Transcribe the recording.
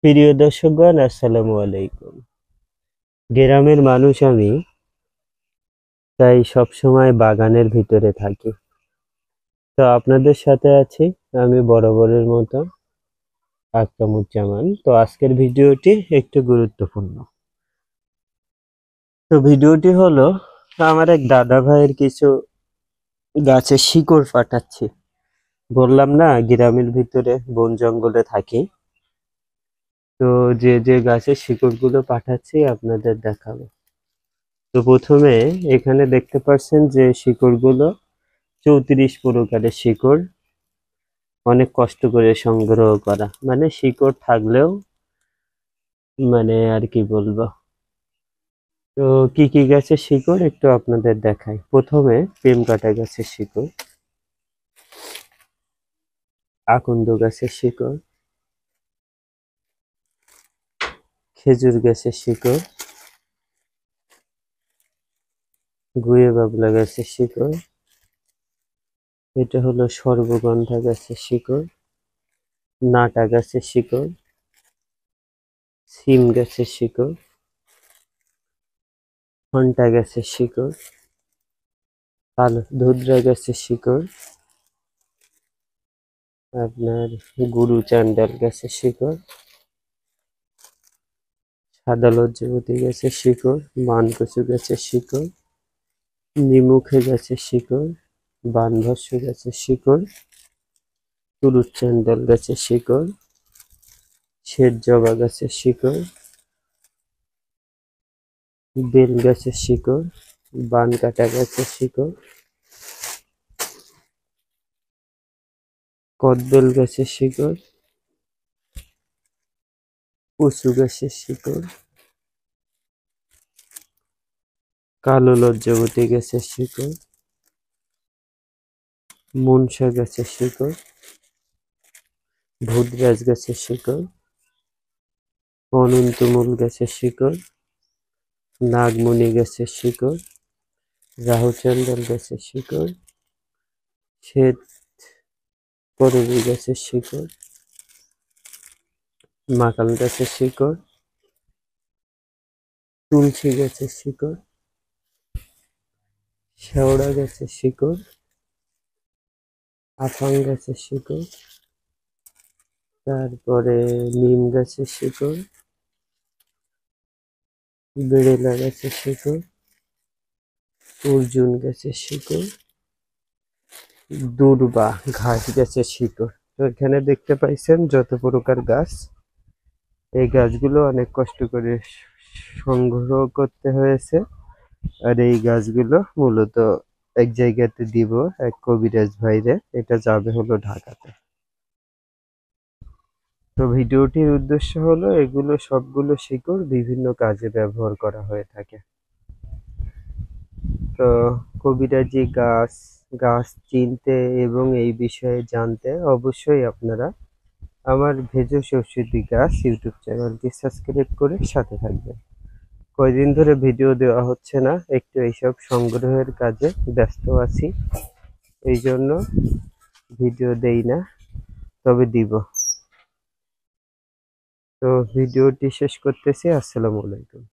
প্রিয় দর্শকগণ, আসসালামু আলাইকুম। গ্রামের মানুষ আমি, তাই সবসময় বাগানের ভিতরে থাকি। তো আপনাদের সাথে আছি আমি বরাবরের মতো, আকরামুজ্জামান। তো আজকের ভিডিওটি একটু গুরুত্বপূর্ণ। তো ভিডিওটি হলো, আমার এক দাদা ভাইয়ের কিছু গাছের শিকড় ফাটাচ্ছি। বললাম না, গ্রামের ভিতরে বন জঙ্গলে থাকি। তো যে যে গাছের শিকড়গুলো পাঠাচ্ছি আপনাদের দেখাবো। তো প্রথমে এখানে দেখতে পাচ্ছেন যে শিকড়গুলো 34 প্রকারের শিকড়, অনেক কষ্ট করে সংগ্রহ করা। মানে শিকড় থাকলেও আর কি বলবো। তো কি কি গাছের শিকড় একটু আপনাদের দেখাই। প্রথমে প্রেম কাঁটা গাছের শিকড়, আকন্দ গাছের শিকড়, খেজুর গাছের শিকড়, গুয়ে বাবলা গাছের শিকড়, এটা হলো সর্বগন্ধা গাছের শিকড়, নাটা গাছের শিকড়, সিম গাছের শিকড়, ঘন্টা গাছের শিকড়, কালো ধুদ্রা গাছের শিকড়, আপনার গুরু চান্ডাল গাছের শিকড়, সাদা লজ্জাবতী গাছের শিকড়, মানকচু গাছের শিকড়, নিমুখে গাছের শিকড়, বানভস্য গাছের শিকড়, তুলুর চান্ডাল গাছের শিকড়, শ্বেত জবা গাছের শিকড়, বেল গাছের শিকড়, বান কাটা গাছের শিকড়, কদবেল গাছের শিকড়, কচু গাছের শিকড়, কালো লজ্জাবতী গাছের শিকড়, মনসা গাছের শিকড়, ভুতরাজ গাছের শিকড়, অনন্তমূল গাছের শিকড়, নাগমণি গাছের শিকড়, রাহুচান্ডাল গাছের শিকড়, শ্বেত করবী গাছের শিকড়, মাকাল গাছের শিকড়, তুলসী গাছের শিকড়, শেওড়া গাছের শিকড়, আফাং গাছের শিকড়, তারপরে নিম গাছের শিকড়, বেড়েলা গাছের শিকড়, অর্জুন গাছের শিকড়, দূর্বা ঘাস গাছের শিকড়। তো এখানে দেখতে পাইছেন যত প্রকার গাছ। এই গাছগুলো অনেক কষ্ট করে সংগ্রহ করতে হয়েছে। আর এই গাছগুলো মূলত এক জায়গাতে দিব এক কবিরাজ ভাইরে, এটা যাবে হলো ঢাকাতে। তো ভিডিওটির উদ্দেশ্য হলো, এগুলো সবগুলো শিকড় বিভিন্ন কাজে ব্যবহার করা হয়ে থাকে। তো কবিরাজি গাছ চিনতে এবং এই বিষয়ে জানতে অবশ্যই আপনারা আমার ভেষজ ঔষধি গাছ ইউটিউব চ্যানেলটি সাবস্ক্রাইব করে সাথে থাকবেন। কয়দিন ধরে ভিডিও দেওয়া হচ্ছে না, একটু এইসব সংগ্রহের কাজে ব্যস্ত আছি, এই জন্য ভিডিও দেই না, তবে দিব। তো ভিডিওটি শেষ করতেছি। আসসালামু আলাইকুম।